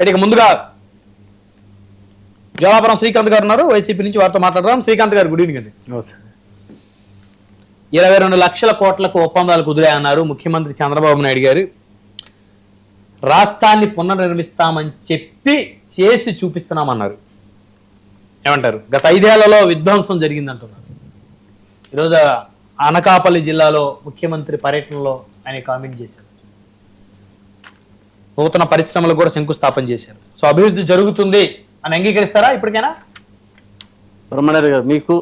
ఇక ముందుగా జోలాపురం శ్రీకాంత్ గారు ఉన్నారు, వైసీపీ నుంచి. వారితో మాట్లాడదాం. శ్రీకాంత్ గారు, గుడ్ ఈవినింగ్ అండి. 22 లక్షల కోట్లకు ఒప్పందాలు కుదిరాయన్నారు ముఖ్యమంత్రి చంద్రబాబు నాయుడు గారు. రాష్ట్రాన్ని పునర్నిర్మిస్తామని చెప్పి చేసి చూపిస్తున్నామన్నారు. ఏమంటారు? గత 5 ఏళ్లలో విధ్వంసం జరిగిందంటున్నారు. ఈరోజు అనకాపల్లి జిల్లాలో ముఖ్యమంత్రి పర్యటనలో ఆయన కామెంట్ చేశారు. నూతన పరిశ్రమలకు కూడా శంకుస్థాపన చేశారు. సో అభివృద్ధి జరుగుతుంది అని అంగీకరిస్తారా ఇప్పటికైనా? బ్రహ్మనాయుడు గారు, మీకు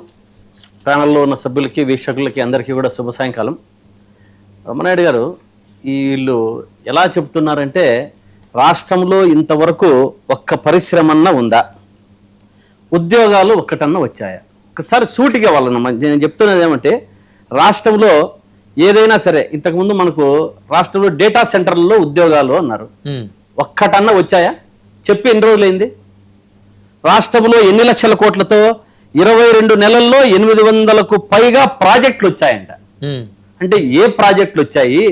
ప్యానల్లో ఉన్న సభ్యులకి, వీక్షకులకి అందరికీ కూడా శుభ సాయంకాలం. బ్రహ్మనాయుడు గారు, వీళ్ళు ఎలా చెప్తున్నారంటే రాష్ట్రంలో ఇంతవరకు ఒక్క పరిశ్రమన్నా ఉందా, ఉద్యోగాలు ఒక్కటన్నా వచ్చాయా? ఒకసారి సూటిగా వాళ్ళను నేను చెప్తున్నది ఏమంటే, రాష్ట్రంలో ఏదైనా సరే ఇంతకుముందు మనకు రాష్ట్రంలో డేటా సెంటర్లలో ఉద్యోగాలు అన్నారు, ఒక్కటన్నా వచ్చాయా? చెప్పి ఎన్ని రోజులైంది? రాష్ట్రంలో ఎన్ని లక్షల కోట్లతో 22 నెలల్లో 800కు పైగా ప్రాజెక్టులు వచ్చాయంట. అంటే ఏ ప్రాజెక్టులు వచ్చాయి?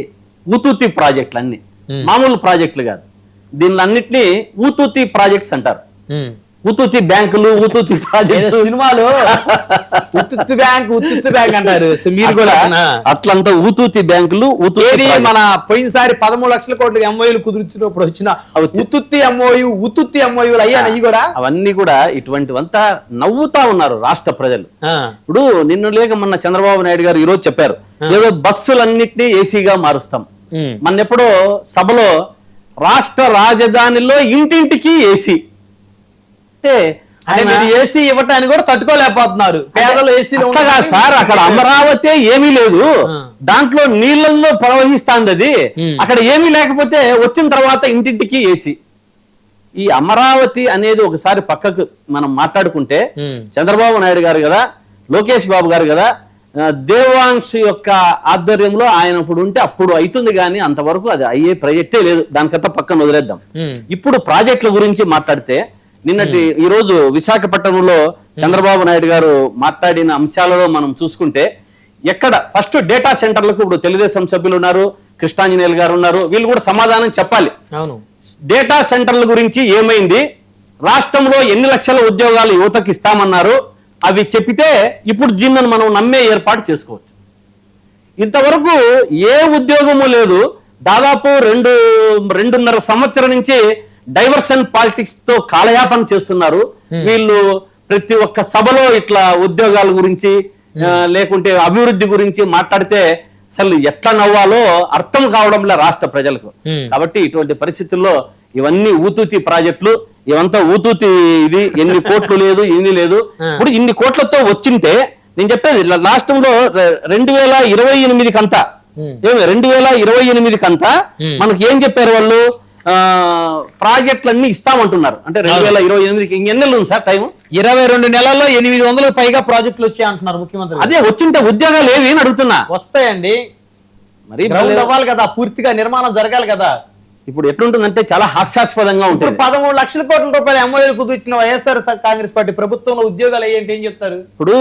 ఊతూతి ప్రాజెక్టులు అన్ని, మామూలు ప్రాజెక్టులు కాదు. దీనిలన్నింటినీ ఊతూతి ప్రాజెక్ట్స్ అంటారు. ఉత్తుత్తి బ్యాంకులు, ఉత్తుత్తి ప్రాజెక్ట్స్, సినిమాలు ఉత్తుత్తి బ్యాంక్ అంటారు. మీరు కూడా అట్లంతా ఉత్తుత్తి బ్యాంకులు. మన పోయినసారి 13 లక్షల కోట్ల ఎంఓయూలు కుదిర్చినప్పుడు వచ్చిన ఉత్తుత్తి ఎంఓయూలు అయ్యాయి కూడా. అవన్నీ కూడా ఇటువంటివంతా నవ్వుతా ఉన్నారు రాష్ట్ర ప్రజలు. ఇప్పుడు నిన్న లేక మొన్న చంద్రబాబు నాయుడు గారు ఈరోజు చెప్పారు, ఏదో బస్సులన్నింటినీ ఏసీగా మారుస్తాం. మొన్నెప్పుడో సభలో రాష్ట్ర రాజధానిలో ఇంటింటికి ఏసీ, ఏసీ ఇవ్వటాన్ని కూడా తట్టుకోలేకపోతున్నారు పేదలు. ఏసీలో సార్ అక్కడ అమరావతి ఏమీ లేదు, దాంట్లో నీళ్ళల్లో ప్రవహిస్తాంది అది. అక్కడ ఏమీ లేకపోతే వచ్చిన తర్వాత ఇంటింటికి ఏసీ. ఈ అమరావతి అనేది ఒకసారి పక్కకు మనం మాట్లాడుకుంటే, చంద్రబాబు నాయుడు గారు కదా, లోకేష్ బాబు గారు కదా, దేవాంశ్ యొక్క ఆధ్వర్యంలో ఆయన ఇప్పుడు ఉంటే అప్పుడు అవుతుంది, కానీ అంతవరకు అది అయ్యే ప్రాజెక్టే లేదు. దానికంతా పక్కన వదిలేద్దాం. ఇప్పుడు ప్రాజెక్టుల గురించి మాట్లాడితే, ఈరోజు విశాఖపట్నంలో చంద్రబాబు నాయుడు గారు మాట్లాడిన అంశాలలో మనం చూసుకుంటే, ఎక్కడ ఫస్ట్ డేటా సెంటర్లకు ఇప్పుడు తెలుగుదేశం సభ్యులు ఉన్నారు, కృష్ణాంజనేయులు గారు ఉన్నారు, వీళ్ళు కూడా సమాధానం చెప్పాలి. డేటా సెంటర్ల గురించి ఏమైంది, రాష్ట్రంలో ఎన్ని లక్షల ఉద్యోగాలు యువతకు ఇస్తామన్నారు, అవి చెప్పితే ఇప్పుడు దీన్ని మనం నమ్మే ఏర్పాటు చేసుకోవచ్చు. ఇంతవరకు ఏ ఉద్యోగము లేదు. దాదాపు 2.5 సంవత్సరం నుంచి డైవర్షన్ పాలిటిక్స్ తో కాలయాపన చేస్తున్నారు వీళ్ళు. ప్రతి ఒక్క సభలో ఇట్లా ఉద్యోగాల గురించి లేకుంటే అభివృద్ధి గురించి మాట్లాడితే అసలు ఎట్లా నవ్వాలో అర్థం కావడంలో రాష్ట్ర ప్రజలకు. కాబట్టి ఇటువంటి పరిస్థితుల్లో ఇవన్నీ ఊతూతి ప్రాజెక్టులు, ఇవంతా ఊతూతి. ఇది ఎన్ని కోట్లు లేదు, ఇన్ని లేదు. ఇప్పుడు ఇన్ని కోట్లతో వచ్చింటే నేను చెప్పేది రాష్ట్రంలో 2028 కంతా, 2028 కంతా మనకి ఏం చెప్పారు వాళ్ళు, ప్రాజెక్టులన్నీ ఇస్తామంటున్నారు. అంటే 2028కి ఇంకెన్నెళ్ళు ఉంది సార్ టైం? 22 నెలల్లో 800 పైగా ప్రాజెక్టులు వచ్చాయి అంటున్నారు ముఖ్యమంత్రి. అదే వచ్చింటే ఉద్యోగాలు ఏవి అని అడుగుతున్నా. వస్తాయండి, మరి అవ్వాలి కదా, పూర్తిగా నిర్మాణం జరగాలి కదా. ఇప్పుడు ఎట్లుంటుందంటే చాలా హాస్యాస్పదంగా ఉంటుంది. 13 లక్షల కోట్ల రూపాయల ఎంఓయూలు కుదిర్చిన వైఎస్ఆర్ కాంగ్రెస్ పార్టీ ప్రభుత్వంలో ఉద్యోగాలు అయ్యేంటి ఏం చెప్తారు? ఇప్పుడు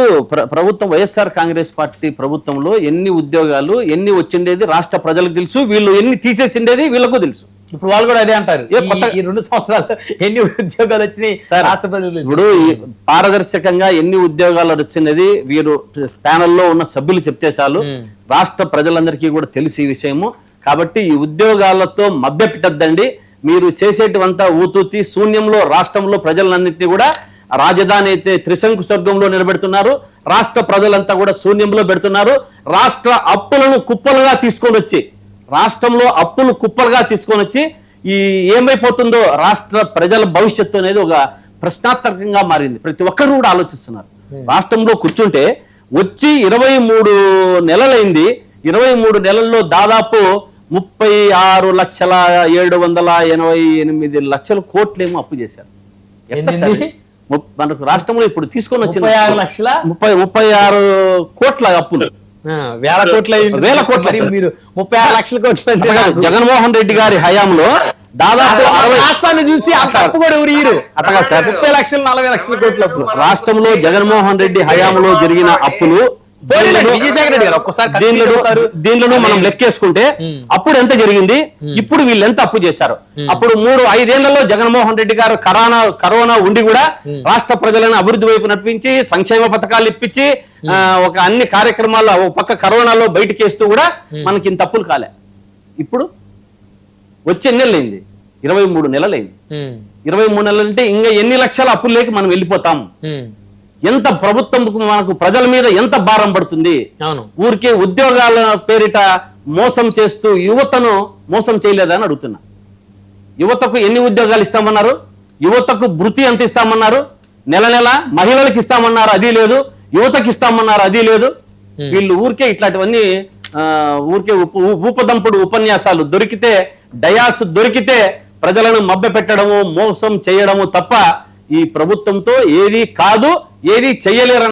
ప్రభుత్వం వైఎస్ఆర్ కాంగ్రెస్ పార్టీ ప్రభుత్వంలో ఎన్ని ఉద్యోగాలు ఎన్ని వచ్చిండేది రాష్ట్ర ప్రజలకు తెలుసు, వీళ్ళు ఎన్ని తీసేసిండేది వీళ్ళకు తెలుసు. ఇప్పుడు వాళ్ళు కూడా అదే అంటారు, ఈ 2 సంవత్సరాలు ఎన్ని ఉద్యోగాలు వచ్చినాయి రాష్ట్ర ప్రజలు. ఇప్పుడు పారదర్శకంగా ఎన్ని ఉద్యోగాలు వచ్చినది వీరు ప్యానెల్లో ఉన్న సభ్యులు చెప్తే చాలు, రాష్ట్ర ప్రజలందరికీ కూడా తెలుసు ఈ విషయము. కాబట్టి ఈ ఉద్యోగాలతో మభ్యపెట్టద్దండి. మీరు చేసేటివంతా ఊతూతి శూన్యంలో రాష్ట్రంలో ప్రజలన్నింటినీ కూడా రాజధాని అయితే త్రిశంకు స్వర్గంలో నిలబెడుతున్నారు, రాష్ట్ర ప్రజలంతా కూడా శూన్యంలో పెడుతున్నారు. రాష్ట్ర అప్పులను కుప్పలుగా తీసుకొని వచ్చి, రాష్ట్రంలో అప్పులు కుప్పలుగా తీసుకొని వచ్చి ఈ ఏమైపోతుందో రాష్ట్ర ప్రజల భవిష్యత్తు అనేది ఒక ప్రశ్నార్థకంగా మారింది. ప్రతి ఒక్కరు కూడా ఆలోచిస్తున్నారు. రాష్ట్రంలో కూర్చుంటే వచ్చి 23 నెలలైంది. 23 నెలల్లో దాదాపు 36,788,000 కోట్లేమో అప్పు చేశారు. మనకు రాష్ట్రంలో ఇప్పుడు తీసుకొని వచ్చిన 36 కోట్ల అప్పులు, వేల కోట్ల మీరు 36 లక్షల కోట్లు. జగన్మోహన్ రెడ్డి గారి హయాంలో దాదాపు రాష్ట్రాన్ని చూసి అప్పు కూడా ఎవరు అట్టగా సార్ 30 లక్షలు 40 లక్షల కోట్ల అప్పులు. రాష్ట్రంలో జగన్మోహన్ రెడ్డి హయాంలో జరిగిన అప్పులు పోనీలేండి, విజయసాయి రెడ్డి గారు ఒక్కసారి కత్తి చదువుతారు. దీనిలో మనం లెక్కేసుకుంటే అప్పుడు ఎంత జరిగింది, ఇప్పుడు వీళ్ళు ఎంత అప్పు చేశారు. అప్పుడు 5 ఏళ్లలో జగన్మోహన్ రెడ్డి గారు కరోనా ఉండి కూడా రాష్ట్ర ప్రజలను అభివృద్ధి వైపు నడిపించి సంక్షేమ పథకాలు ఇప్పించి ఒక అన్ని కార్యక్రమాల్లో ఒక పక్క కరోనాలో బయటకేస్తూ కూడా మనకి ఇంత అప్పులు కాలే. ఇప్పుడు వచ్చే నెలలైంది, 23 నెలలైంది. 23 నెలలు అంటే ఇంకా ఎన్ని లక్షల అప్పులు లేక మనం వెళ్ళిపోతాం. ఎంత ప్రభుత్వం మనకు ప్రజల మీద ఎంత భారం పడుతుంది. అవును, ఊరికే ఉద్యోగాల పేరిట మోసం చేస్తూ యువతను మోసం చేయలేదని అడుగుతున్నా. యువతకు ఎన్ని ఉద్యోగాలు ఇస్తామన్నారు, యువతకు భృతి ఎంత ఇస్తామన్నారు, నెల మహిళలకు ఇస్తామన్నారు, అది లేదు. యువతకి ఇస్తామన్నారు, అది లేదు. వీళ్ళు ఊరికే ఇట్లాంటివన్నీ ఊరికే ఊపదంపుడు ఉపన్యాసాలు దొరికితే, డయాస్ దొరికితే ప్రజలను మభ్య పెట్టడము, మోసం చేయడము తప్ప ఈ ప్రభుత్వంతో ఏది కాదు, ఏది చెయ్యలేరు.